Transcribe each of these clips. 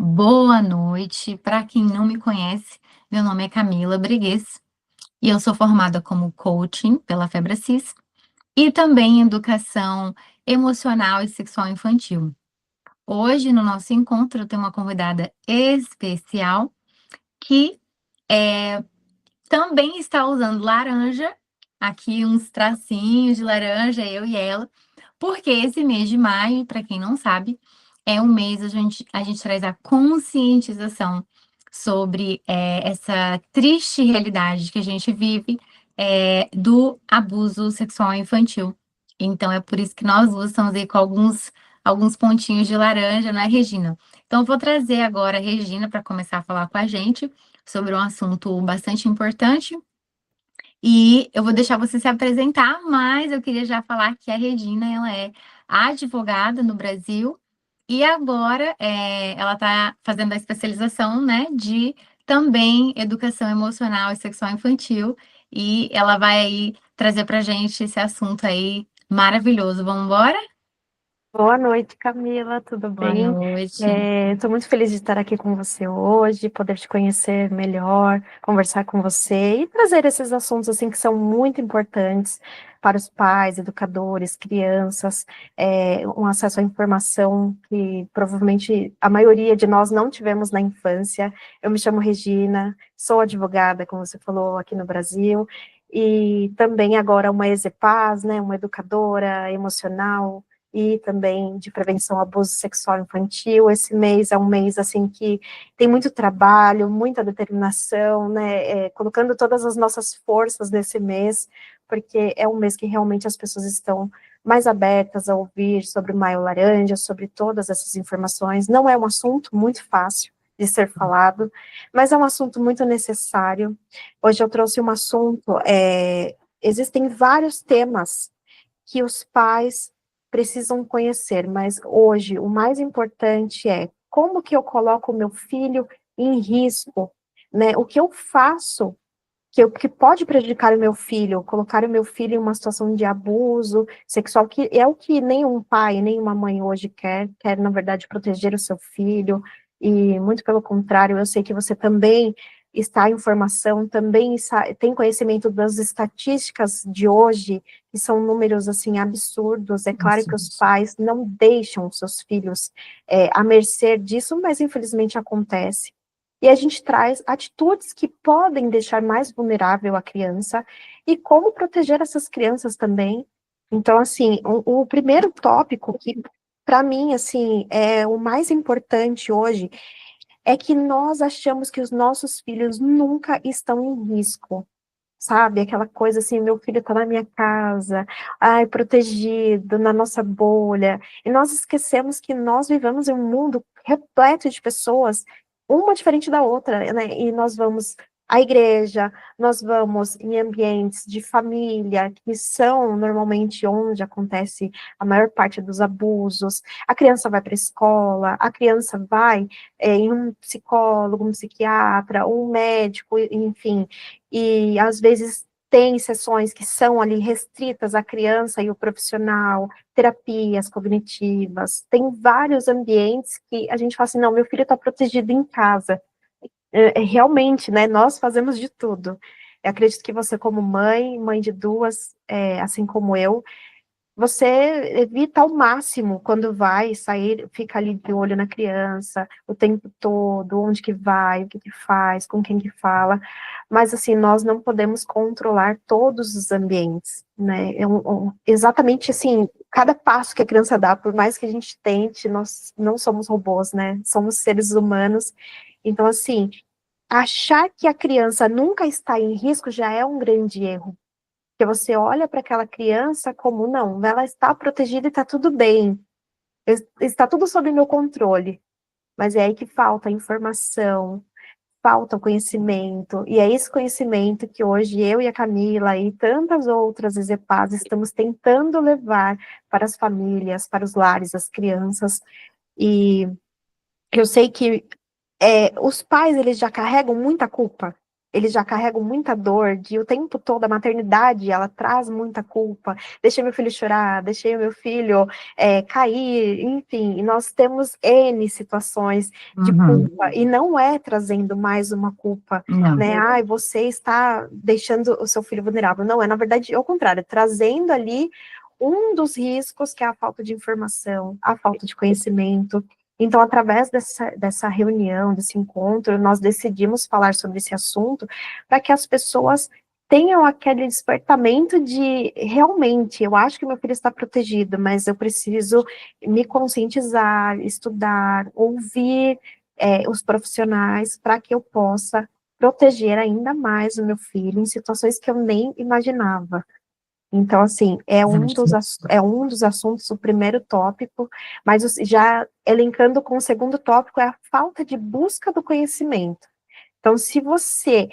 Boa noite. Para quem não me conhece, meu nome é Camila Briguês e eu sou formada como coaching pela Febracis e também em educação emocional e sexual infantil. Hoje, no nosso encontro, eu tenho uma convidada especial que também está usando laranja, aqui uns tracinhos de laranja, eu e ela, porque esse mês de maio, para quem não sabe, é um mês a gente traz a conscientização sobre essa triste realidade que a gente vive do abuso sexual infantil. Então é por isso que nós duas estamos aí com alguns pontinhos de laranja, não é, Regina? Então eu vou trazer agora a Regina para começar a falar com a gente sobre um assunto bastante importante. E eu vou deixar você se apresentar, mas eu queria já falar que a Regina, ela é advogada no Brasil e agora ela está fazendo a especialização, né, de também educação emocional e sexual infantil e ela vai aí trazer para gente esse assunto aí maravilhoso. Vamos embora? Boa noite, Camila, tudo Boa bem? noite. Estou muito feliz de estar aqui com você hoje, poder te conhecer melhor, conversar com você e trazer esses assuntos assim que são muito importantes para os pais, educadores, crianças, um acesso à informação que provavelmente a maioria de nós não tivemos na infância. Eu me chamo Regina, sou advogada, como você falou, aqui no Brasil, e também agora uma EZPAS, né, uma educadora emocional e também de prevenção ao abuso sexual infantil. Esse mês é um mês, assim, que tem muito trabalho, muita determinação, né, colocando todas as nossas forças nesse mês, porque é um mês que realmente as pessoas estão mais abertas a ouvir sobre o Maio Laranja, sobre todas essas informações. Não é um assunto muito fácil de ser falado, mas é um assunto muito necessário. Hoje eu trouxe um assunto, existem vários temas que os pais precisam conhecer, mas hoje o mais importante é como que eu coloco o meu filho em risco, né? O que eu faço que pode prejudicar o meu filho, colocar o meu filho em uma situação de abuso sexual, que é o que nenhum pai, nenhuma mãe hoje quer, na verdade, proteger o seu filho, e muito pelo contrário, eu sei que você também está em formação, também tem conhecimento das estatísticas de hoje, que são números, assim, absurdos. É claro que os pais não deixam seus filhos à mercê disso, mas infelizmente acontece. E a gente traz atitudes que podem deixar mais vulnerável a criança e como proteger essas crianças também. Então, assim, o primeiro tópico que, para mim, assim, é o mais importante hoje é que nós achamos que os nossos filhos nunca estão em risco. Sabe, aquela coisa assim, meu filho está na minha casa, ai, protegido, na nossa bolha, e nós esquecemos que nós vivemos em um mundo repleto de pessoas, uma diferente da outra, né, e nós vamos à igreja, nós vamos em ambientes de família, que são normalmente onde acontece a maior parte dos abusos, a criança vai para a escola, a criança vai em um psicólogo, um psiquiatra, um médico, enfim, e às vezes tem sessões que são ali restritas à criança e o profissional, terapias cognitivas, tem vários ambientes que a gente fala assim, não, meu filho está protegido em casa. Realmente, né, nós fazemos de tudo. Eu acredito que você como mãe, mãe de duas, assim como eu, você evita ao máximo quando vai sair, fica ali de olho na criança o tempo todo, onde que vai, o que que faz, com quem que fala, mas assim, nós não podemos controlar todos os ambientes, né, exatamente assim, cada passo que a criança dá, por mais que a gente tente, nós não somos robôs, né, somos seres humanos, então assim, achar que a criança nunca está em risco já é um grande erro, porque você olha para aquela criança como, não, ela está protegida e está tudo bem, está tudo sob meu controle, mas é aí que falta a informação, falta o conhecimento, e é esse conhecimento que hoje eu e a Camila e tantas outras EZPAs estamos tentando levar para as famílias, para os lares, as crianças, e eu sei que os pais, eles já carregam muita culpa, eles já carregam muita dor, de o tempo todo a maternidade, ela traz muita culpa. Deixei meu filho chorar, deixei meu filho cair, enfim, e nós temos N situações de Uhum. culpa, e não é trazendo mais uma culpa, Não, né? Ai, você está deixando o seu filho vulnerável. Não, é na verdade ao contrário, trazendo ali um dos riscos, que é a falta de informação, a falta de conhecimento. Então, através dessa reunião, desse encontro, nós decidimos falar sobre esse assunto para que as pessoas tenham aquele despertamento de, realmente, eu acho que meu filho está protegido, mas eu preciso me conscientizar, estudar, ouvir os profissionais para que eu possa proteger ainda mais o meu filho em situações que eu nem imaginava. Então, assim, exato. é um dos assuntos, o primeiro tópico, mas já elencando com o segundo tópico é a falta de busca do conhecimento. Então, se você,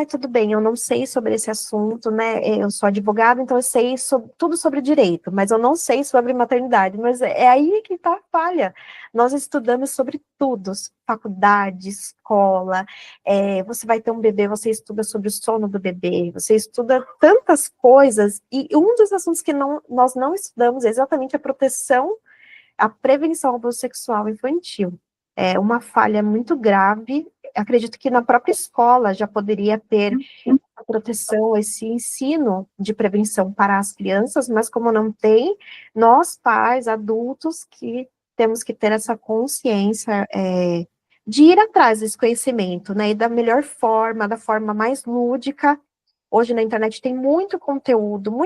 tudo bem, eu não sei sobre esse assunto, né? Eu sou advogada, então eu sei tudo sobre direito, mas eu não sei sobre maternidade. Mas é aí que está a falha. Nós estudamos sobre tudo, faculdade, escola. Você vai ter um bebê, você estuda sobre o sono do bebê, você estuda tantas coisas. E um dos assuntos que nós não estudamos é exatamente a prevenção ao abuso sexual infantil. É uma falha muito grave. Acredito que na própria escola já poderia ter a proteção, esse ensino de prevenção para as crianças, mas como não tem, nós, pais, adultos, que temos que ter essa consciência de ir atrás desse conhecimento, né, e da melhor forma, da forma mais lúdica. Hoje na internet tem muito conteúdo,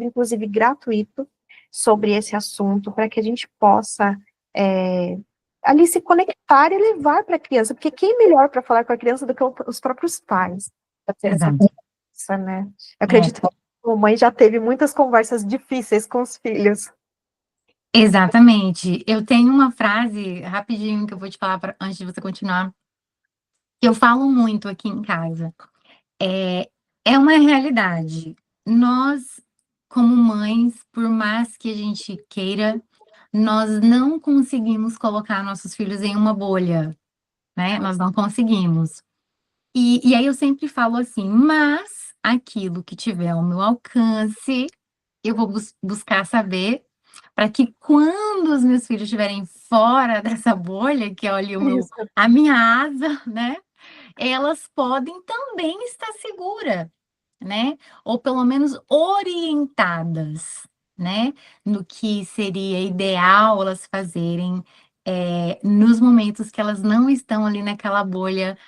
inclusive gratuito, sobre esse assunto, para que a gente possa ali se conectar e levar para a criança, porque quem melhor para falar com a criança do que os próprios pais, para ter essa Exato. conversa, né? Eu É, acredito que a mamãe já teve muitas conversas difíceis com os filhos. exatamente. Eu tenho uma frase rapidinho que eu vou te falar antes de você continuar, que eu falo muito aqui em casa. É, é uma realidade. Nós, como mães, por mais que a gente queira, nós não conseguimos colocar nossos filhos em uma bolha, né? Nós não conseguimos. E aí eu sempre falo assim, mas aquilo que tiver ao meu alcance, eu vou buscar saber para que quando os meus filhos estiverem fora dessa bolha, que é ali Isso, a minha asa, né? Elas podem também estar seguras, né? Ou pelo menos orientadas, né? No que seria ideal elas fazerem nos momentos que elas não estão ali naquela bolha,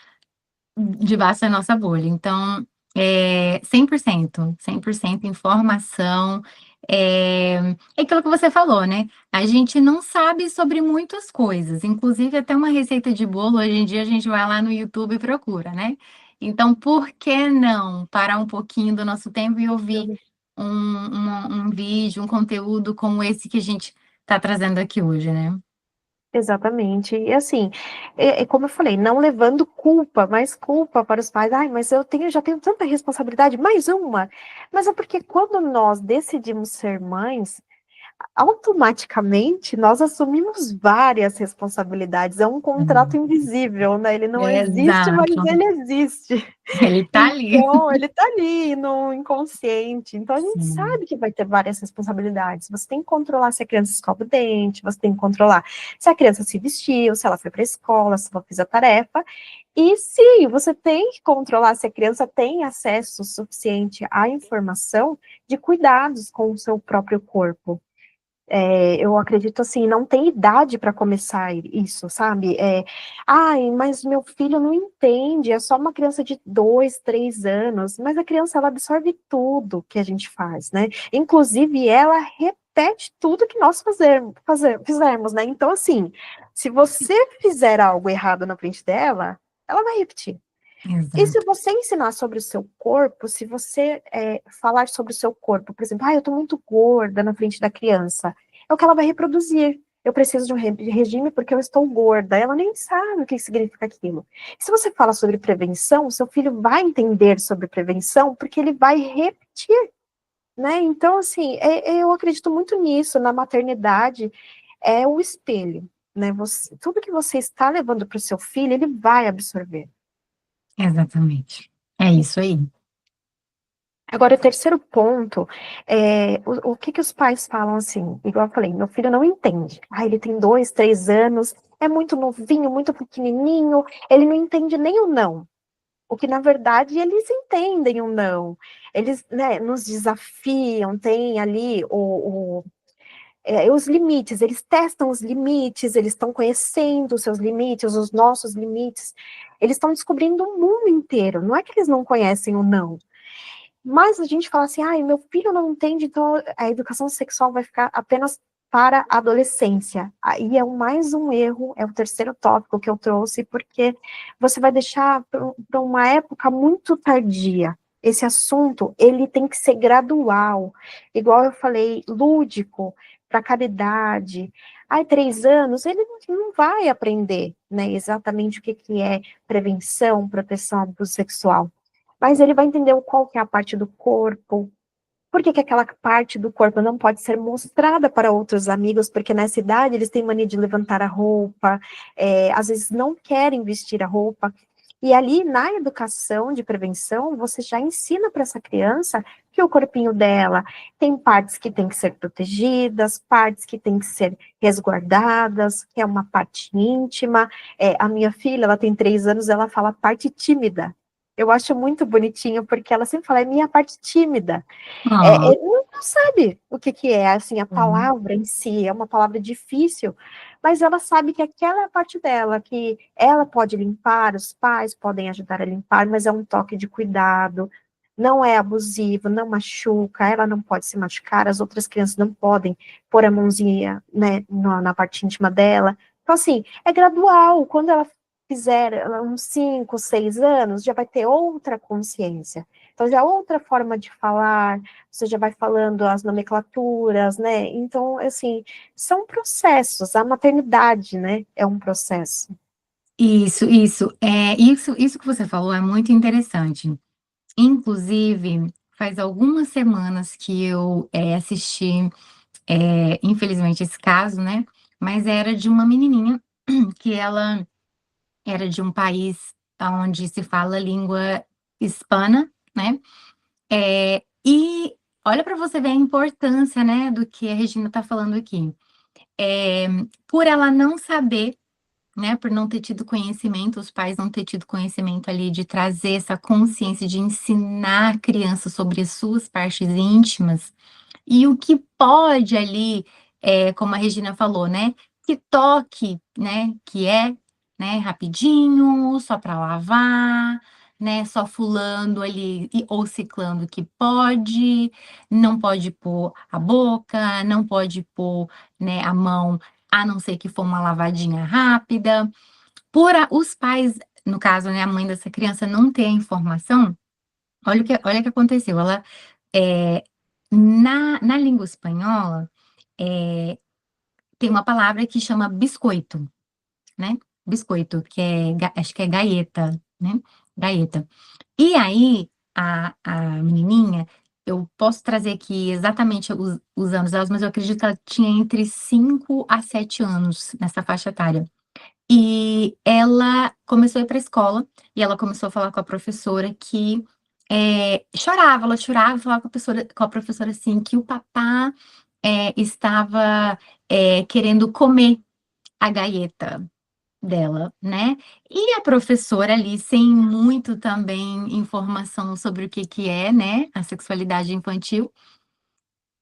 debaixo da nossa bolha. Então, 100% informação. É aquilo que você falou, né? A gente não sabe sobre muitas coisas, inclusive até uma receita de bolo, hoje em dia a gente vai lá no YouTube e procura, né? Então, por que não parar um pouquinho do nosso tempo e ouvir um vídeo, um conteúdo como esse que a gente está trazendo aqui hoje, né? exatamente. E assim, como eu falei, não levando culpa, mais culpa para os pais. Ai, mas já tenho tanta responsabilidade, mais uma. Mas é porque quando nós decidimos ser mães, automaticamente nós assumimos várias responsabilidades. É um contrato invisível, né? Ele não existe, mas Exato. ele existe. Ele tá ali. Então, ele está ali no inconsciente. Então, a gente Sim. sabe que vai ter várias responsabilidades. Você tem que controlar se a criança escova o dente, você tem que controlar se a criança se vestiu, se ela foi para a escola, se ela fez a tarefa. E sim, você tem que controlar se a criança tem acesso suficiente à informação de cuidados com o seu próprio corpo. Eu acredito assim, não tem idade para começar isso, sabe? Ai, mas meu filho não entende, é só uma criança de 2, 3 anos, mas a criança ela absorve tudo que a gente faz, né? Inclusive, ela repete tudo que nós fizermos, né? Então, assim, se você fizer algo errado na frente dela, ela vai repetir. E se Exato. você ensinar sobre o seu corpo, se você falar sobre o seu corpo, por exemplo, eu tô muito gorda na frente da criança, é o que ela vai reproduzir. Eu preciso de um regime porque eu estou gorda. Ela nem sabe o que significa aquilo. Se você fala sobre prevenção, seu filho vai entender sobre prevenção porque ele vai repetir, né? Então, assim, eu acredito muito nisso. Na maternidade, é o espelho, né? Tudo que você está levando para o seu filho, ele vai absorver. Exatamente. É isso aí. Agora, o terceiro ponto é o que que os pais falam assim, igual eu falei, meu filho não entende. Ah, ele tem 2, 3 anos, é muito novinho, muito pequenininho, ele não entende nem o não. O que, na verdade, eles entendem o não. Eles, né, nos desafiam, tem ali os limites, eles testam os limites, eles estão conhecendo os seus limites, os nossos limites, eles estão descobrindo o mundo inteiro. Não é que eles não conhecem o não, mas a gente fala assim, ai, meu filho não entende, então a educação sexual vai ficar apenas para a adolescência. Aí é mais um erro, é o terceiro tópico que eu trouxe, porque você vai deixar para uma época muito tardia. Esse assunto, ele tem que ser gradual, igual eu falei, lúdico, para caridade. Ai, 3 anos, ele não vai aprender, né, exatamente o que, que é prevenção, proteção, abuso sexual, mas ele vai entender qual que é a parte do corpo, por que que aquela parte do corpo não pode ser mostrada para outros amigos, porque nessa idade eles têm mania de levantar a roupa, às vezes não querem vestir a roupa, e ali na educação de prevenção, você já ensina para essa criança que o corpinho dela tem partes que têm que ser protegidas, partes que têm que ser resguardadas, que é uma parte íntima. A minha filha, ela tem 3 anos, ela fala parte tímida. Eu acho muito bonitinho, porque ela sempre fala, é minha parte tímida. Ah, Não sabe o que que é, assim, a palavra em si, é uma palavra difícil, mas ela sabe que aquela é a parte dela, que ela pode limpar, os pais podem ajudar a limpar, mas é um toque de cuidado, não é abusivo, não machuca, ela não pode se machucar, as outras crianças não podem pôr a mãozinha, né, na parte íntima dela. Então, assim, é gradual, quando ela fizer uns 5, 6 anos, já vai ter outra consciência. Então, já é outra forma de falar, você já vai falando as nomenclaturas, né? Então, assim, são processos. A maternidade, né, é um processo. isso que você falou é muito interessante. Inclusive, faz algumas semanas que eu assisti, infelizmente, esse caso, né? Mas era de uma menininha que ela era de um país onde se fala língua hispana, né? E olha para você ver a importância, né, do que a Regina está falando aqui. É, por ela não saber, né, por não ter tido conhecimento, os pais não ter tido conhecimento ali de trazer essa consciência, de ensinar a criança sobre as suas partes íntimas, e o que pode ali, como a Regina falou, né, que toque, né, que é, né, rapidinho, só para lavar, né, só fulano ali ou ciclando que pode, não pode pôr a boca, não pode pôr, né, a mão, a não ser que for uma lavadinha rápida. Os pais, no caso, né, a mãe dessa criança não ter a informação, olha o que aconteceu, ela, eh, na língua espanhola, eh, tem uma palavra que chama biscoito, né, biscoito, que acho que é galleta, né, galleta. E aí, a menininha, eu posso trazer aqui exatamente os anos delas, mas eu acredito que ela tinha entre 5 a 7 anos, nessa faixa etária. E ela começou a ir para a escola, e ela começou a falar com a professora que, ela chorava e falava com a professora, assim, que o papá, estava, querendo comer a galleta dela, né. E a professora ali, sem muito também informação sobre o que que é, né, a sexualidade infantil,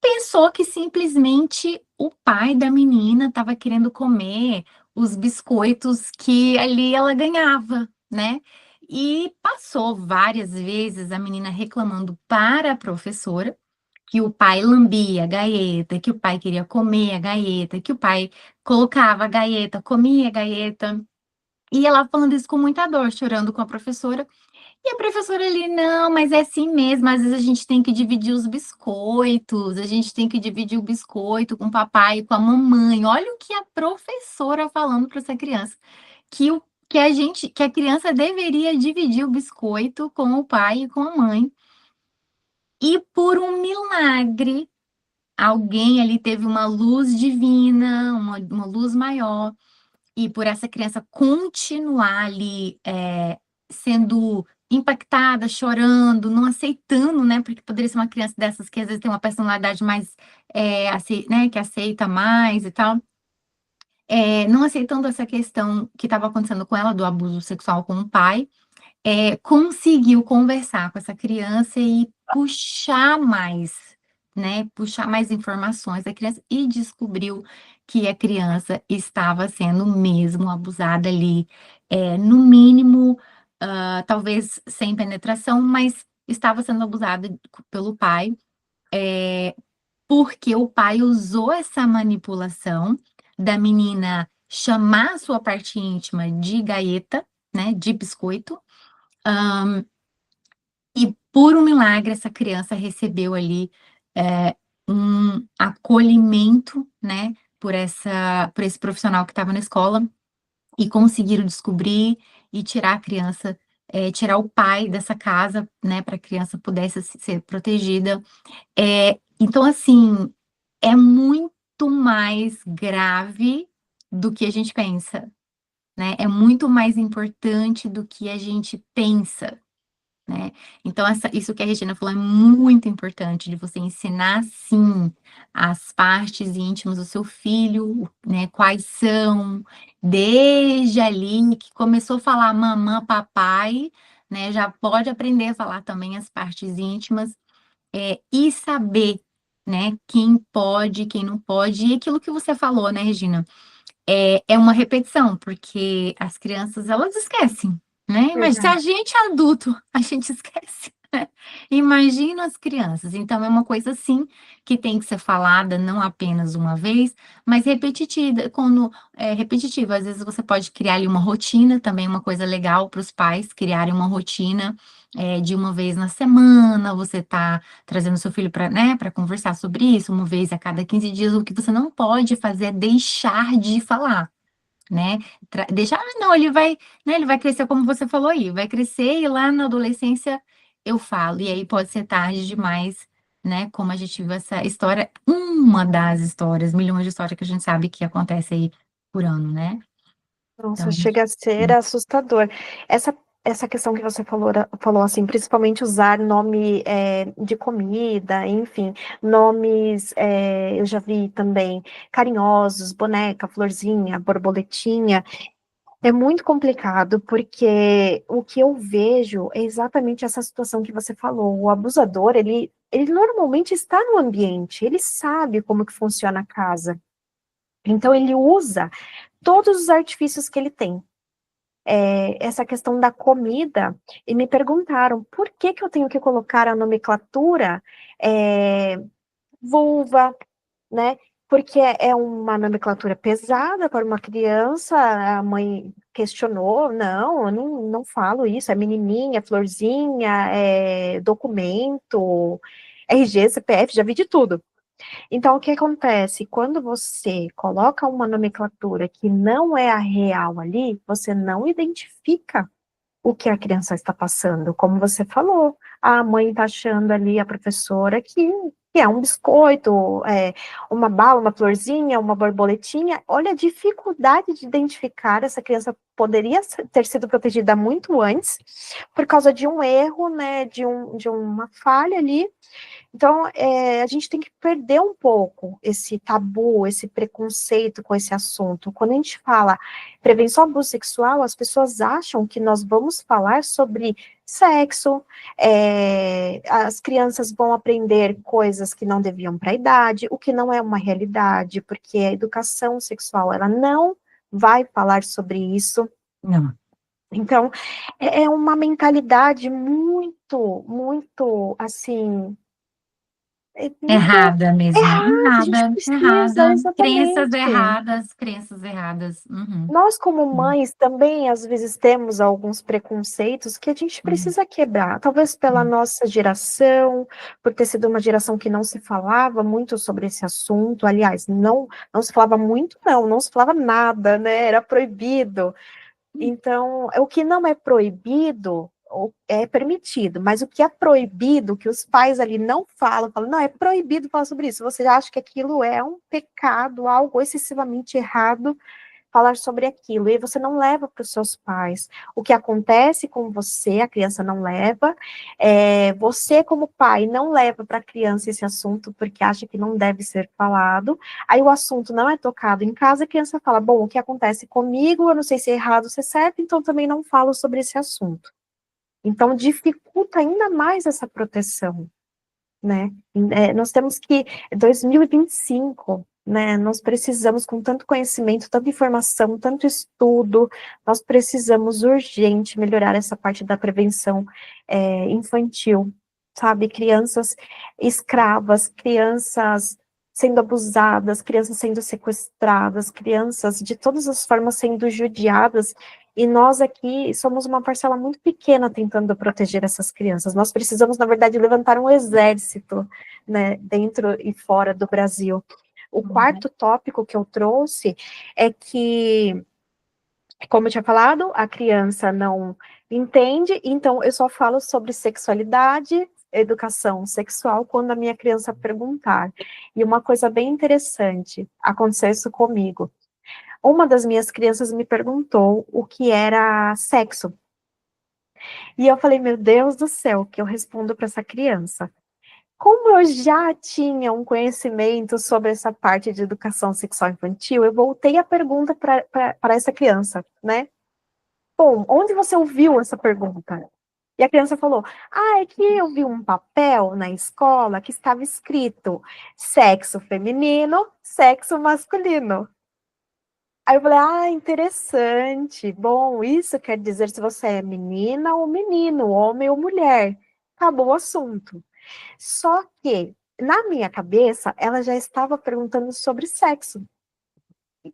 pensou que simplesmente o pai da menina estava querendo comer os biscoitos que ali ela ganhava, né. E passou várias vezes a menina reclamando para a professora que o pai lambia a galleta, que o pai queria comer a galleta, que o pai colocava a galleta, comia a galleta, e ela falando isso com muita dor, chorando com a professora. E a professora ali: "Não, mas é assim mesmo, às vezes a gente tem que dividir os biscoitos, a gente tem que dividir o biscoito com o papai e com a mamãe". Olha o que a professora falando para essa criança, que a criança deveria dividir o biscoito com o pai e com a mãe. E por um milagre, alguém ali teve uma luz divina, uma luz maior, e por essa criança continuar ali, sendo impactada, chorando, não aceitando, né? Porque poderia ser uma criança dessas que às vezes tem uma personalidade mais, né? Que aceita mais e tal. Não aceitando essa questão que estava acontecendo com ela, do abuso sexual com o pai, conseguiu conversar com essa criança e puxar mais, né? Puxar mais informações da criança e descobriu que a criança estava sendo mesmo abusada ali, no mínimo, talvez sem penetração, mas estava sendo abusada pelo pai, porque o pai usou essa manipulação da menina chamar a sua parte íntima de gaieta, né? De biscoito. E por um milagre, essa criança recebeu ali um acolhimento, né, por esse profissional que estava na escola, e conseguiram descobrir e tirar a criança, tirar o pai dessa casa, né, para a criança pudesse ser protegida. Então, assim, é muito mais grave do que a gente pensa, né? É muito mais importante do que a gente pensa, né? Então, isso que a Regina falou é muito importante, de você ensinar, sim, as partes íntimas do seu filho, né? Quais são, desde ali que começou a falar mamã, papai, né? Já pode aprender a falar também as partes íntimas, e saber, né? Quem pode, quem não pode, e aquilo que você falou, né, Regina? É uma repetição, porque as crianças, elas esquecem, né? Mas se a Verdade. gente é adulto, a gente esquece, né? Imagina as crianças. Então, é uma coisa, sim, que tem que ser falada não apenas uma vez, mas repetitiva. Quando é repetitiva, às vezes você pode criar ali uma rotina, também uma coisa legal para os pais criarem uma rotina, de uma vez na semana, você tá trazendo seu filho para, né, para conversar sobre isso, uma vez a cada 15 dias. O que você não pode fazer é deixar de falar, né? Deixar, não, ele vai, né, ele vai crescer como você falou aí, vai crescer e lá na adolescência eu falo, e aí pode ser tarde demais, né? Como a gente viu essa história, uma das histórias, milhões de histórias que a gente sabe que acontece aí por ano, né? Nossa, Então, chega a ser assustador. Essa questão que você falou assim, principalmente usar nome de comida, enfim, nomes, eu já vi também, carinhosos, boneca, florzinha, borboletinha, é muito complicado, porque o que eu vejo é exatamente essa situação que você falou. O abusador, ele normalmente está no ambiente, ele sabe como que funciona a casa. Então, ele usa todos os artifícios que ele tem. Essa questão da comida, e me perguntaram por que que eu tenho que colocar a nomenclatura vulva, né? Porque é uma nomenclatura pesada para uma criança. A mãe questionou, não, eu não falo isso, é menininha, florzinha, é documento, RG, CPF, já vi de tudo. Então, o que acontece? Quando você coloca uma nomenclatura que não é a real ali, você não identifica o que a criança está passando, como você falou. A mãe está achando ali, a professora, que é um biscoito, uma bala, uma florzinha, uma borboletinha. Olha a dificuldade de identificar. Essa criança poderia ter sido protegida muito antes, por causa de um erro, né, de uma falha ali. Então, a gente tem que perder um pouco esse tabu, esse preconceito com esse assunto. Quando a gente fala prevenção ao abuso sexual, as pessoas acham que nós vamos falar sobre sexo, as crianças vão aprender coisas que não deviam para a idade, o que não é uma realidade, porque a educação sexual, ela não vai falar sobre isso. não. Então, é uma mentalidade muito, muito, assim, muito Errada mesmo, errada, a gente errada, precisa, errada. Crenças exatamente. erradas, crenças erradas. Uhum. Nós, como mães, também, às vezes, temos alguns preconceitos que a gente Uhum. precisa quebrar. Talvez pela nossa geração, por ter sido uma geração que não se falava muito sobre esse assunto. Aliás, não se falava muito, não se falava nada, né? Era proibido. Então, o que não é proibido é permitido, mas o que é proibido, que os pais ali não falam, não, é proibido falar sobre isso. Você acha que aquilo é um pecado, algo excessivamente errado, falar sobre aquilo, e você não leva para os seus pais. O que acontece com você, a criança não leva, você como pai não leva para a criança esse assunto, porque acha que não deve ser falado, aí o assunto não é tocado em casa, a criança fala, bom, o que acontece comigo, eu não sei se é errado ou se é certo, então também não falo sobre esse assunto. Então, dificulta ainda mais essa proteção, né? Nós temos que, 2025, né? Nós precisamos, com tanto conhecimento, tanta informação, tanto estudo, nós precisamos urgente melhorar essa parte da prevenção infantil, sabe? Crianças escravas, crianças sendo abusadas, crianças sendo sequestradas, crianças de todas as formas sendo judiadas, e nós aqui somos uma parcela muito pequena tentando proteger essas crianças. Nós precisamos, na verdade, levantar um exército, né, dentro e fora do Brasil. O quarto tópico que eu trouxe é que, como eu tinha falado, a criança não entende, então eu só falo sobre sexualidade, educação sexual, quando a minha criança perguntar. E uma coisa bem interessante, aconteceu isso comigo. Uma das minhas crianças me perguntou o que era sexo. E eu falei, meu Deus do céu, o que eu respondo para essa criança? Como eu já tinha um conhecimento sobre essa parte de educação sexual infantil, eu voltei a pergunta para essa criança, né? Bom, onde você ouviu essa pergunta? E a criança falou, é que eu vi um papel na escola que estava escrito sexo feminino, sexo masculino. Aí eu falei, interessante. Bom, isso quer dizer se você é menina ou menino, homem ou mulher. Acabou o assunto. Só que, na minha cabeça, ela já estava perguntando sobre sexo.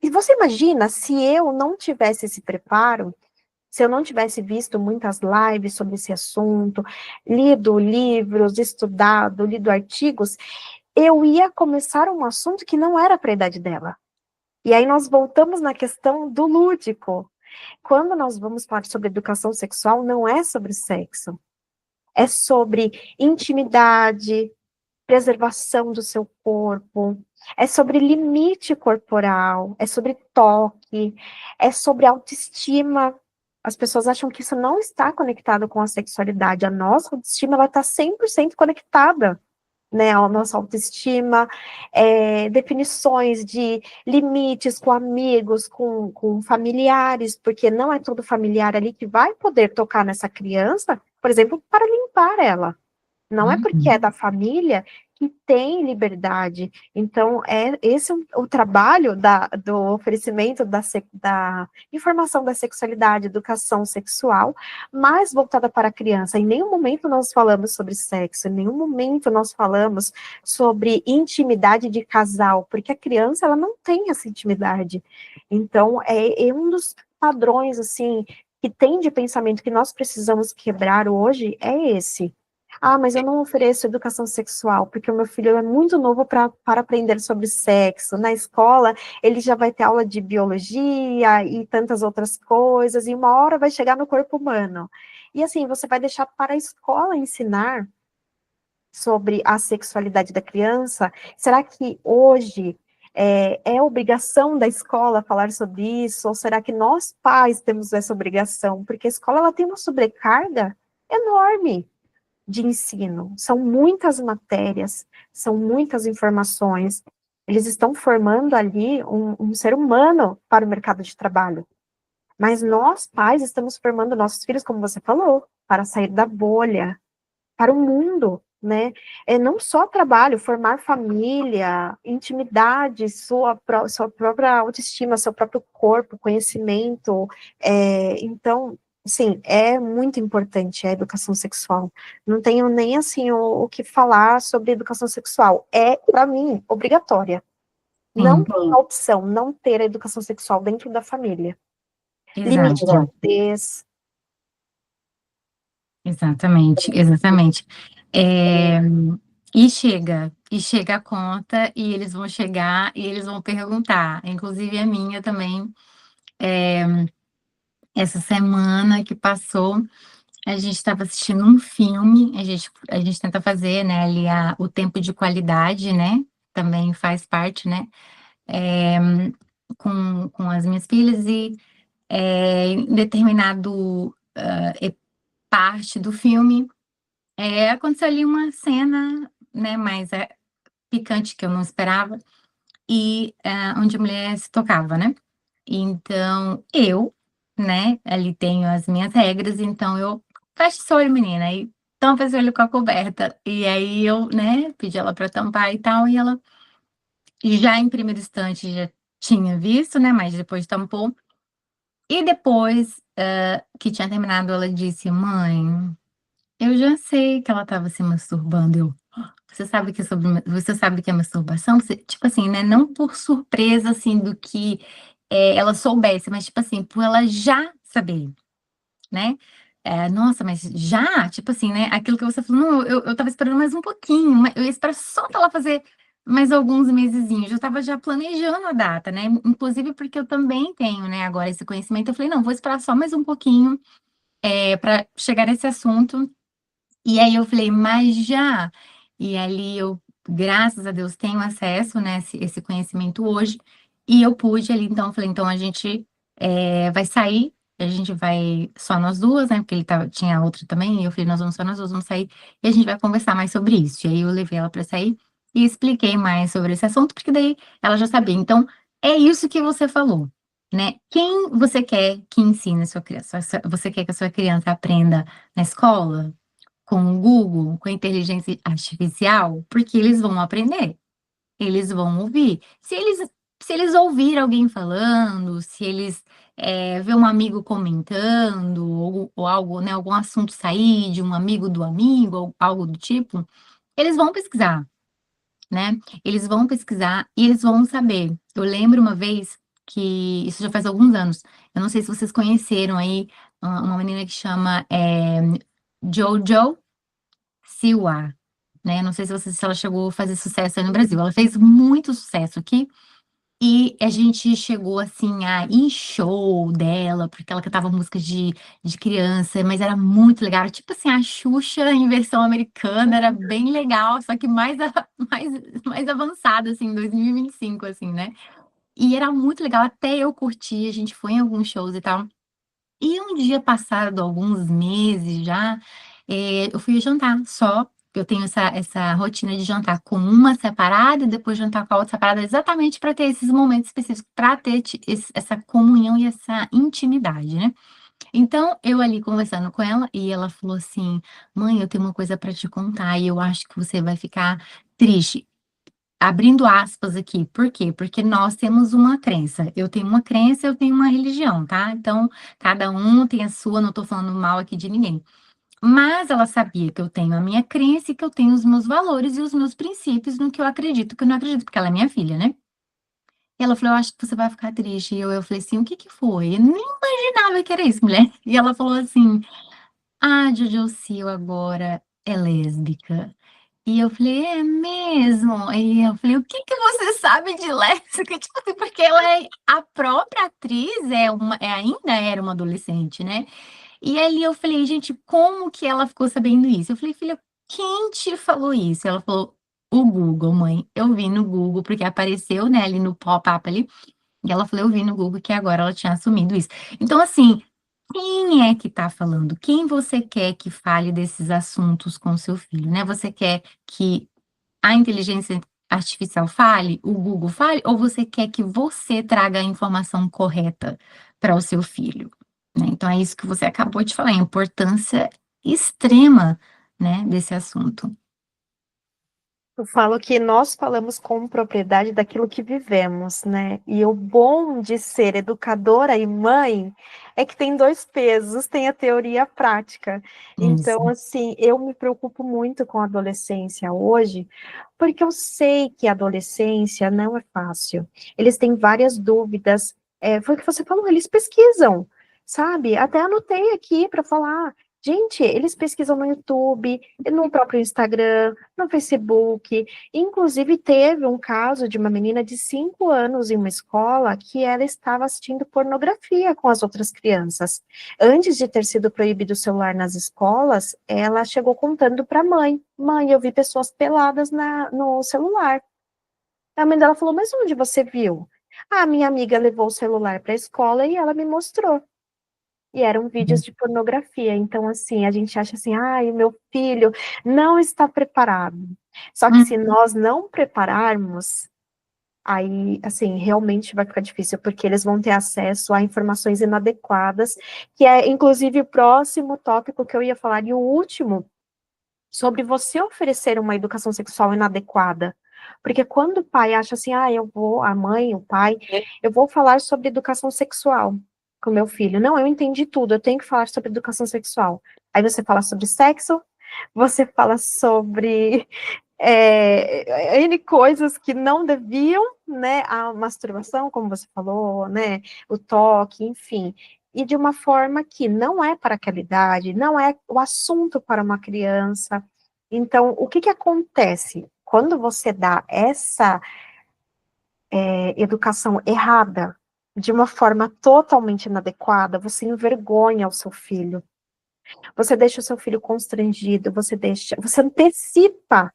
E você imagina se eu não tivesse esse preparo, se eu não tivesse visto muitas lives sobre esse assunto, lido livros, estudado, lido artigos, eu ia começar um assunto que não era para a idade dela. E aí nós voltamos na questão do lúdico. Quando nós vamos falar sobre educação sexual, não é sobre sexo. É sobre intimidade, preservação do seu corpo, é sobre limite corporal, é sobre toque, é sobre autoestima. As pessoas acham que isso não está conectado com a sexualidade. A nossa autoestima, ela está 100% conectada, né, a nossa autoestima, definições de limites com amigos, com familiares, porque não é todo familiar ali que vai poder tocar nessa criança, por exemplo, para limpar ela. Não é porque é da família que tem liberdade. Então, esse o trabalho do oferecimento da informação da sexualidade, educação sexual, mais voltada para a criança. Em nenhum momento nós falamos sobre sexo, em nenhum momento nós falamos sobre intimidade de casal, porque a criança, ela não tem essa intimidade. Então, é um dos padrões, assim, que tem de pensamento que nós precisamos quebrar hoje, é esse. Mas eu não ofereço educação sexual, porque o meu filho é muito novo para aprender sobre sexo. Na escola, ele já vai ter aula de biologia e tantas outras coisas, e uma hora vai chegar no corpo humano. E assim, você vai deixar para a escola ensinar sobre a sexualidade da criança? Será que hoje é obrigação da escola falar sobre isso? Ou será que nós, pais, temos essa obrigação? Porque a escola, ela tem uma sobrecarga enorme de ensino. São muitas matérias, são muitas informações. Eles estão formando ali um ser humano para o mercado de trabalho. Mas nós, pais, estamos formando nossos filhos, como você falou, para sair da bolha, para o mundo, né? Não só trabalho, formar família, intimidade, sua própria autoestima, seu próprio corpo, conhecimento. Então, sim, é muito importante a educação sexual. Não tenho nem, assim, o que falar sobre educação sexual. É, para mim, obrigatória. Não Sim, tem opção não ter a educação sexual dentro da família. Limite de exato. nudez. Exatamente, exatamente. É, e chega a conta, e eles vão chegar e eles vão perguntar. Inclusive a minha também, essa semana que passou, a gente estava assistindo um filme, a gente tenta fazer, né, ali o tempo de qualidade, né? Também faz parte, né? com as minhas filhas e em determinado parte do filme, aconteceu ali uma cena, né, mais picante que eu não esperava, e onde a mulher se tocava, né? Então, eu, né, ali tenho as minhas regras, então eu fecho o olho, menina, e tampa esse olho com a coberta. E aí eu, né, pedi ela para tampar e tal, e ela já em primeiro instante já tinha visto, né, mas depois tampou. E depois que tinha terminado, ela disse: Mãe, eu já sei que ela estava se masturbando. Você sabe que você sabe que é masturbação? Tipo assim, né? Não por surpresa, assim, do que ela soubesse, mas tipo assim, por ela já saber, né? Nossa, mas já? Tipo assim, né? Aquilo que você falou, não, eu tava esperando mais um pouquinho, eu ia esperar só pra ela fazer mais alguns mesezinhos. Eu tava já planejando a data, né? Inclusive porque eu também tenho, né, agora esse conhecimento. Eu falei, não, vou esperar só mais um pouquinho para chegar nesse assunto. E aí eu falei, mas já. E ali eu, graças a Deus, tenho acesso, né, esse conhecimento hoje. E eu pude ali, então, eu falei, então a gente vai sair, a gente vai só nós duas, né? Porque tinha outra também, e eu falei, nós vamos só nós duas, vamos sair e a gente vai conversar mais sobre isso. E aí eu levei ela para sair e expliquei mais sobre esse assunto, porque daí ela já sabia. Então, é isso que você falou, né? Quem você quer que ensine a sua criança? Você quer que a sua criança aprenda na escola? Com o Google, com a inteligência artificial, porque eles vão aprender, eles vão ouvir. Se eles ouvir alguém falando, se eles ver um amigo comentando, ou algo, né, algum assunto sair de um amigo do amigo, ou algo do tipo, eles vão pesquisar, né? Eles vão pesquisar e eles vão saber. Eu lembro uma vez que, isso já faz alguns anos, eu não sei se vocês conheceram aí, uma menina que chama Jojo Siwa, né? Não sei se ela chegou a fazer sucesso aí no Brasil. Ela fez muito sucesso aqui e a gente chegou assim a ir em show dela, porque ela cantava músicas de criança, mas era muito legal. Tipo assim, a Xuxa em versão americana era bem legal, só que mais, mais avançada, assim, em 2025, assim, né? E era muito legal, até eu curti, a gente foi em alguns shows e tal. E um dia passado, alguns meses já, eu fui jantar só. Eu tenho essa rotina de jantar com uma separada e depois jantar com a outra separada, exatamente para ter esses momentos específicos, para ter essa comunhão e essa intimidade, né? Então, eu ali conversando com ela, e ela falou assim: Mãe, eu tenho uma coisa para te contar, e eu acho que você vai ficar triste. Abrindo aspas aqui, por quê? Porque nós temos uma crença. Eu tenho uma crença, eu tenho uma religião, tá? Então, cada um tem a sua, não tô falando mal aqui de ninguém. Mas ela sabia que eu tenho a minha crença e que eu tenho os meus valores e os meus princípios no que eu acredito, que eu não acredito, porque ela é minha filha, né? E ela falou: Eu acho que você vai ficar triste. E eu falei assim: O que que foi? Eu nem imaginava que era isso, mulher. E ela falou assim: Jojo Sil agora é lésbica. E eu falei: "É mesmo?" Aí eu falei: "O que que você sabe de lésbica?" Tipo assim, porque ela a própria atriz ainda era uma adolescente, né. E ali eu falei: "Gente, como que ela ficou sabendo isso?" Eu falei: "Filha, quem te falou isso?" Ela falou: "O Google, mãe. Eu vi no Google, porque apareceu, né, ali no pop-up ali, e ela falou: "Eu vi no Google que agora ela tinha assumido isso". Então assim, quem é que está falando? Quem você quer que fale desses assuntos com seu filho, né? Você quer que a inteligência artificial fale, o Google fale, ou você quer que você traga a informação correta para o seu filho, né? Então é isso que você acabou de falar, a importância extrema, né, desse assunto. Eu falo que nós falamos com propriedade daquilo que vivemos, né? E o bom de ser educadora e mãe é que tem dois pesos, tem a teoria e a prática. Então, Isso. assim, eu me preocupo muito com a adolescência hoje, porque eu sei que a adolescência não é fácil. Eles têm várias dúvidas. Foi o que você falou, eles pesquisam, sabe? Até anotei aqui para falar. Gente, eles pesquisam no YouTube, no próprio Instagram, no Facebook. Inclusive, teve um caso de uma menina de 5 anos em uma escola que ela estava assistindo pornografia com as outras crianças. Antes de ter sido proibido o celular nas escolas, ela chegou contando para a mãe: Mãe, eu vi pessoas peladas no celular. A mãe dela falou: Mas onde você viu? A minha amiga levou o celular para a escola e ela me mostrou. E eram vídeos de pornografia. Então, assim, a gente acha assim, ai, meu filho não está preparado. Só que se Hum, nós não prepararmos, aí, assim, realmente vai ficar difícil, porque eles vão ter acesso a informações inadequadas, que é, inclusive, o próximo tópico que eu ia falar, e o último, sobre você oferecer uma educação sexual inadequada. Porque quando o pai acha assim, ah, eu vou, a mãe, o pai, eu vou falar sobre educação sexual com meu filho. Não, eu entendi tudo, eu tenho que falar sobre educação sexual. Aí você fala sobre sexo, você fala sobre N coisas que não deviam, né, a masturbação, como você falou, né, o toque, enfim, e de uma forma que não é para aquela idade, não é o assunto para uma criança. Então, o que que acontece? Quando você dá essa educação errada, de uma forma totalmente inadequada, você envergonha o seu filho, você deixa o seu filho constrangido, você antecipa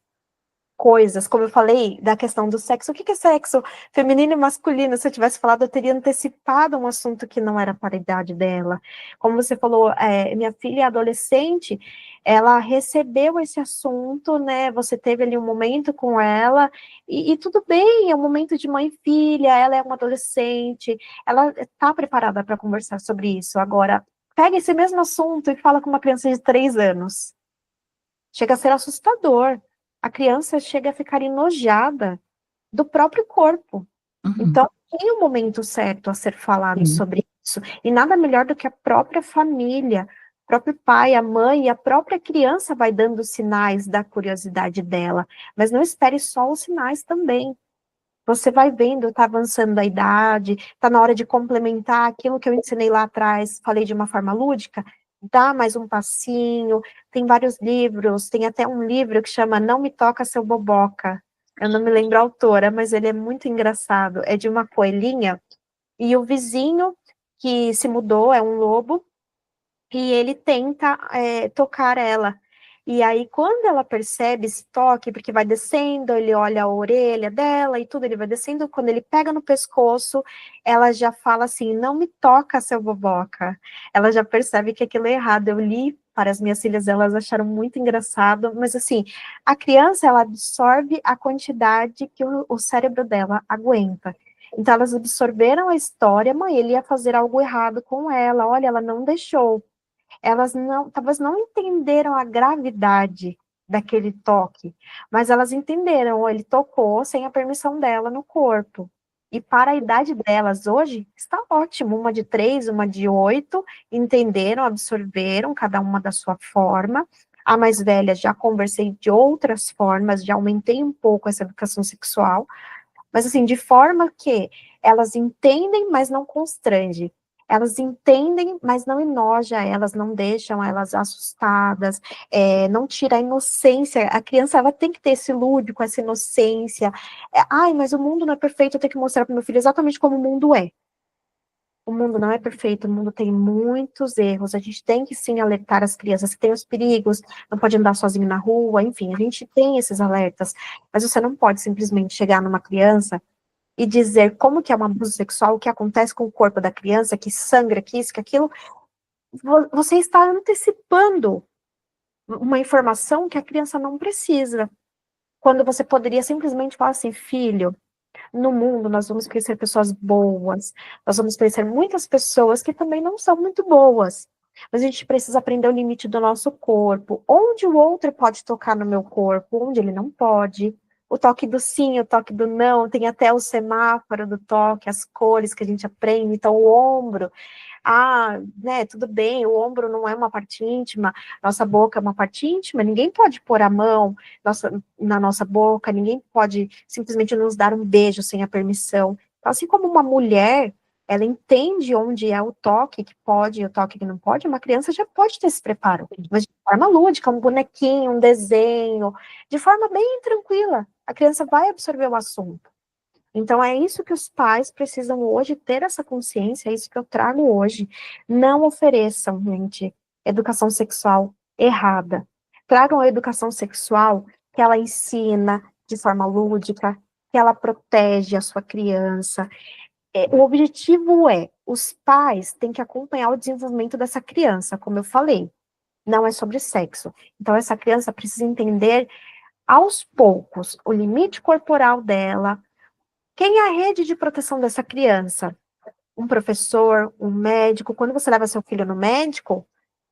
coisas, como eu falei, da questão do sexo. O que é sexo feminino e masculino? Se eu tivesse falado, eu teria antecipado um assunto que não era para a idade dela. Como você falou, minha filha é adolescente, ela recebeu esse assunto, né? Você teve ali um momento com ela, e tudo bem, é um momento de mãe e filha, ela é uma adolescente, ela está preparada para conversar sobre isso. Agora, pega esse mesmo assunto e fala com uma criança de 3 anos. Chega a ser assustador. A criança chega a ficar enojada do próprio corpo. uhum. Então, tem um momento certo a ser falado sobre isso. E nada melhor do que a própria família, o próprio pai, a mãe e a própria criança vai dando sinais da curiosidade dela. Mas não espere só os sinais também. Você vai vendo, está avançando a idade, está na hora de complementar aquilo que eu ensinei lá atrás, falei de uma forma lúdica, dá mais um passinho, tem vários livros, tem até um livro que chama Não Me Toca Seu Boboca, eu não me lembro a autora, mas ele é muito engraçado, é de uma coelhinha, e o vizinho que se mudou é um lobo, e ele tenta tocar ela. E aí, quando ela percebe esse toque, porque vai descendo, ele olha a orelha dela e tudo, ele vai descendo, quando ele pega no pescoço, ela já fala assim, não me toca, seu boboca. Ela já percebe que aquilo é errado. Eu li para as minhas filhas, elas acharam muito engraçado, mas assim, a criança, ela absorve a quantidade que o cérebro dela aguenta. Então, elas absorveram a história, mãe, ele ia fazer algo errado com ela, olha, ela não deixou. Elas não, talvez não entenderam a gravidade daquele toque, mas elas entenderam, ó, ele tocou sem a permissão dela no corpo. E para a idade delas hoje, está ótimo, uma de 3, uma de 8, entenderam, absorveram, cada uma da sua forma. A mais velha, já conversei de outras formas, já aumentei um pouco essa educação sexual, mas assim, de forma que elas entendem, mas não constrange. Elas entendem, mas não enoja elas, não deixam elas assustadas, não tira a inocência. A criança, ela tem que ter esse lúdico, essa inocência. Ai, mas o mundo não é perfeito, eu tenho que mostrar para meu filho exatamente como o mundo é. O mundo não é perfeito, o mundo tem muitos erros. A gente tem que sim alertar as crianças que tem os perigos, não pode andar sozinho na rua, enfim, a gente tem esses alertas, mas você não pode simplesmente chegar numa criança e dizer como que é um abuso sexual, o que acontece com o corpo da criança, que sangra, que isso, que aquilo, você está antecipando uma informação que a criança não precisa. Quando você poderia simplesmente falar assim, filho, no mundo nós vamos conhecer pessoas boas, nós vamos conhecer muitas pessoas que também não são muito boas. Mas a gente precisa aprender o limite do nosso corpo, onde o outro pode tocar no meu corpo, onde ele não pode. O toque do sim, o toque do não, tem até o semáforo do toque, as cores que a gente aprende, então o ombro, né, tudo bem, o ombro não é uma parte íntima, nossa boca é uma parte íntima, ninguém pode pôr a mão na nossa boca, ninguém pode simplesmente nos dar um beijo sem a permissão. Então, assim como uma mulher, ela entende onde é o toque que pode e o toque que não pode, uma criança já pode ter esse preparo, mas de forma lúdica, um bonequinho, um desenho, de forma bem tranquila, a criança vai absorver o assunto. Então, é isso que os pais precisam hoje ter essa consciência, é isso que eu trago hoje. Não ofereçam, gente, educação sexual errada. Tragam a educação sexual que ela ensina de forma lúdica, que ela protege a sua criança, O objetivo é, os pais têm que acompanhar o desenvolvimento dessa criança, como eu falei, não é sobre sexo. Então, essa criança precisa entender, aos poucos, o limite corporal dela, quem é a rede de proteção dessa criança? Um professor, um médico. Quando você leva seu filho no médico,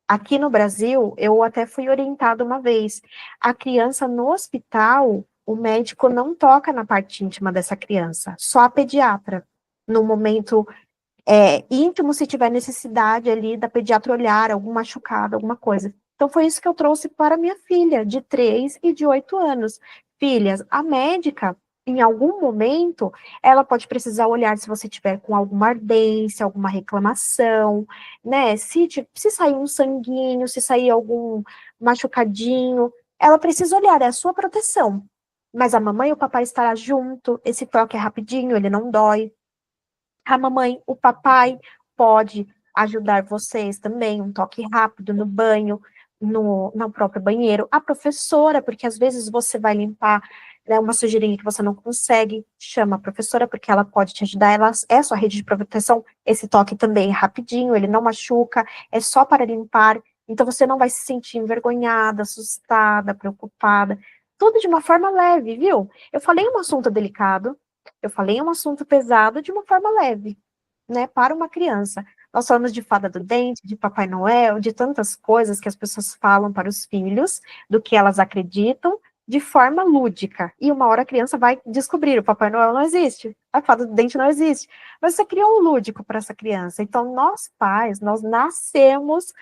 aqui no Brasil, eu até fui orientada uma vez. A criança no hospital, o médico não toca na parte íntima dessa criança, só a pediatra. No momento íntimo, se tiver necessidade ali da pediatra olhar algum machucado, alguma coisa. Então, foi isso que eu trouxe para minha filha, de 3 e de 8 anos. Filhas, a médica, em algum momento, ela pode precisar olhar se você tiver com alguma ardência, alguma reclamação, né? Se sair um sanguinho, se sair algum machucadinho, ela precisa olhar, é a sua proteção. Mas a mamãe e o papai estará junto, esse toque é rapidinho, ele não dói. A mamãe, o papai pode ajudar vocês também, um toque rápido no banho, no próprio banheiro. A professora, porque às vezes você vai limpar, né, uma sujeirinha que você não consegue, chama a professora, porque ela pode te ajudar, ela é sua rede de proteção. Esse toque também é rapidinho, ele não machuca, é só para limpar, então você não vai se sentir envergonhada, assustada, preocupada, tudo de uma forma leve, viu? Eu falei um assunto delicado, eu falei um assunto pesado de uma forma leve, né, para uma criança. Nós falamos de fada do dente, de Papai Noel, de tantas coisas que as pessoas falam para os filhos, do que elas acreditam, de forma lúdica. E uma hora a criança vai descobrir, o Papai Noel não existe, a fada do dente não existe. Mas você criou um lúdico para essa criança. Então, nós pais, nós nascemos,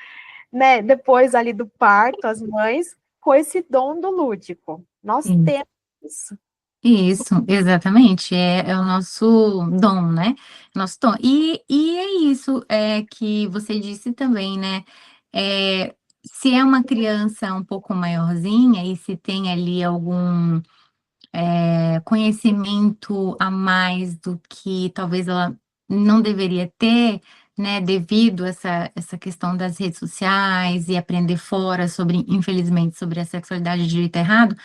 né, depois ali do parto, as mães, com esse dom do lúdico. Nós Sim. temos isso. Isso, exatamente, é o nosso dom, né? Nosso dom. E é isso que você disse também, né? Se é uma criança um pouco maiorzinha e se tem ali algum conhecimento a mais do que talvez ela não deveria ter, né? Devido a essa questão das redes sociais e aprender fora sobre, infelizmente, sobre a sexualidade de direito e errado,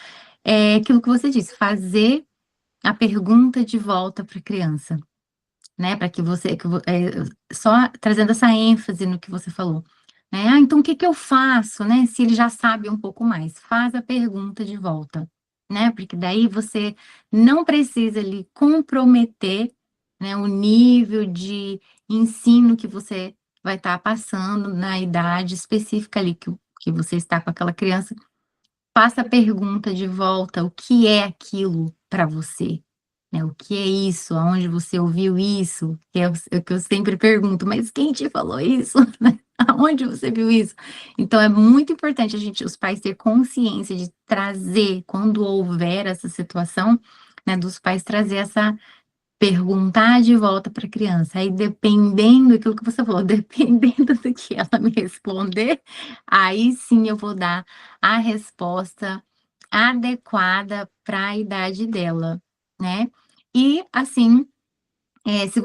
é aquilo que você disse, fazer a pergunta de volta para a criança, né? Para que você, só trazendo essa ênfase no que você falou, né? Ah, então o que que eu faço, né? Se ele já sabe um pouco mais, faz a pergunta de volta, né? Porque daí você não precisa ali comprometer, né, o nível de ensino que você vai estar passando na idade específica ali que você está com aquela criança. Faça a pergunta de volta, o que é aquilo para você? Né? O que é isso? Aonde você ouviu isso? Que é o que eu sempre pergunto, mas quem te falou isso? Né? Aonde você viu isso? Então é muito importante os pais ter consciência de trazer, quando houver essa situação, né, dos pais trazer essa perguntar de volta para a criança. Aí, dependendo daquilo que você falou, dependendo do que ela me responder, aí sim eu vou dar a resposta adequada para a idade dela, né? E assim, se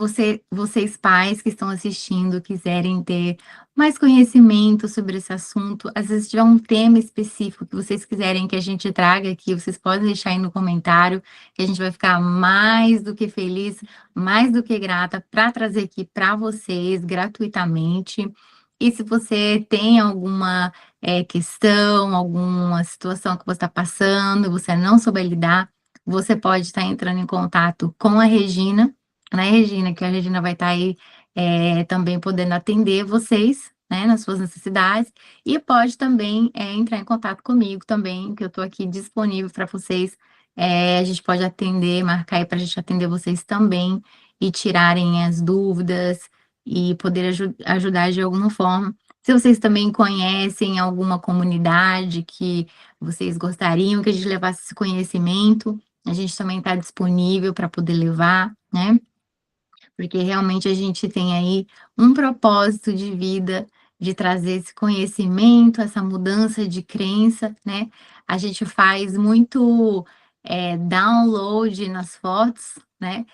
vocês pais que estão assistindo quiserem ter mais conhecimento sobre esse assunto, às vezes tiver um tema específico que vocês quiserem que a gente traga aqui, vocês podem deixar aí no comentário, que a gente vai ficar mais do que feliz, mais do que grata para trazer aqui para vocês gratuitamente. E se você tem alguma questão, alguma situação que você está passando, e você não souber lidar, você pode estar entrando em contato com a Regina, né, Regina? Que a Regina vai estar aí também podendo atender vocês, né, nas suas necessidades, e pode também entrar em contato comigo também, que eu estou aqui disponível para vocês. A gente pode atender, marcar aí para a gente atender vocês também e tirarem as dúvidas e poder ajudar de alguma forma. Se vocês também conhecem alguma comunidade que vocês gostariam que a gente levasse esse conhecimento, a gente também está disponível para poder levar, né? Porque realmente a gente tem aí um propósito de vida de trazer esse conhecimento, essa mudança de crença, né? A gente faz muito download nas fotos, né?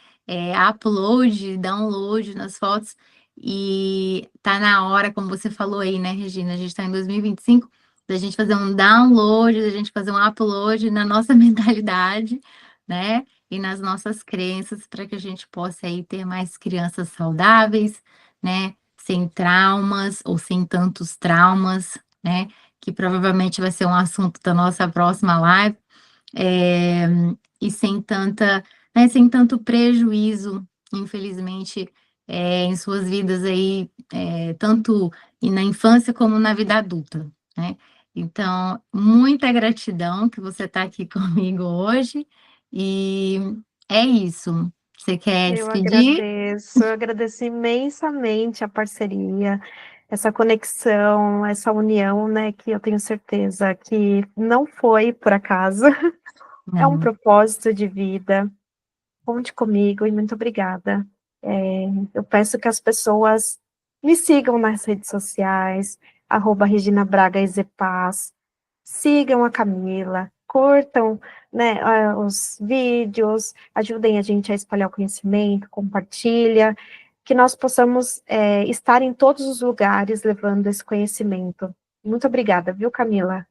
Upload, download nas fotos, e tá na hora, como você falou aí, né, Regina? A gente está em 2025, da gente fazer um download, da gente fazer um upload na nossa mentalidade, né? e nas nossas crenças para que a gente possa aí ter mais crianças saudáveis, né? Sem traumas ou sem tantos traumas, né? Que provavelmente vai ser um assunto da nossa próxima live, eh, e sem tanta, né, sem tanto prejuízo, infelizmente, em suas vidas aí, tanto e na infância como na vida adulta, né. Então, muita gratidão que você está aqui comigo hoje, e é isso. Você quer despedir? Eu agradeço imensamente a parceria, essa conexão, essa união, né, que eu tenho certeza que não foi por acaso, é um Não. propósito de vida. Conte comigo e muito obrigada. Eu peço que as pessoas me sigam nas redes sociais, @Regina Braga Ezepaz, sigam a Camila, curtam, né, os vídeos, ajudem a gente a espalhar o conhecimento, compartilha, que nós possamos, estar em todos os lugares levando esse conhecimento. Muito obrigada, viu, Camila?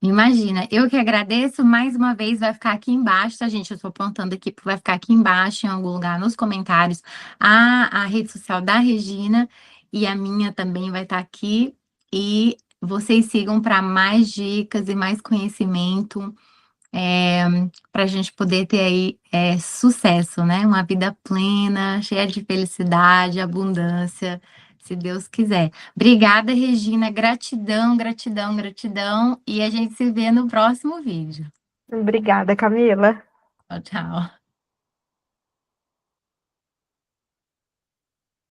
Imagina, eu que agradeço, mais uma vez vai ficar aqui embaixo, tá, gente? Eu estou apontando aqui, vai ficar aqui embaixo, em algum lugar, nos comentários, a rede social da Regina, e a minha também vai estar aqui, e vocês sigam para mais dicas e mais conhecimento, para a gente poder ter aí, sucesso, né? Uma vida plena, cheia de felicidade, abundância, se Deus quiser. Obrigada, Regina. Gratidão, gratidão, gratidão. E a gente se vê no próximo vídeo. Obrigada, Camila. Tchau, tchau.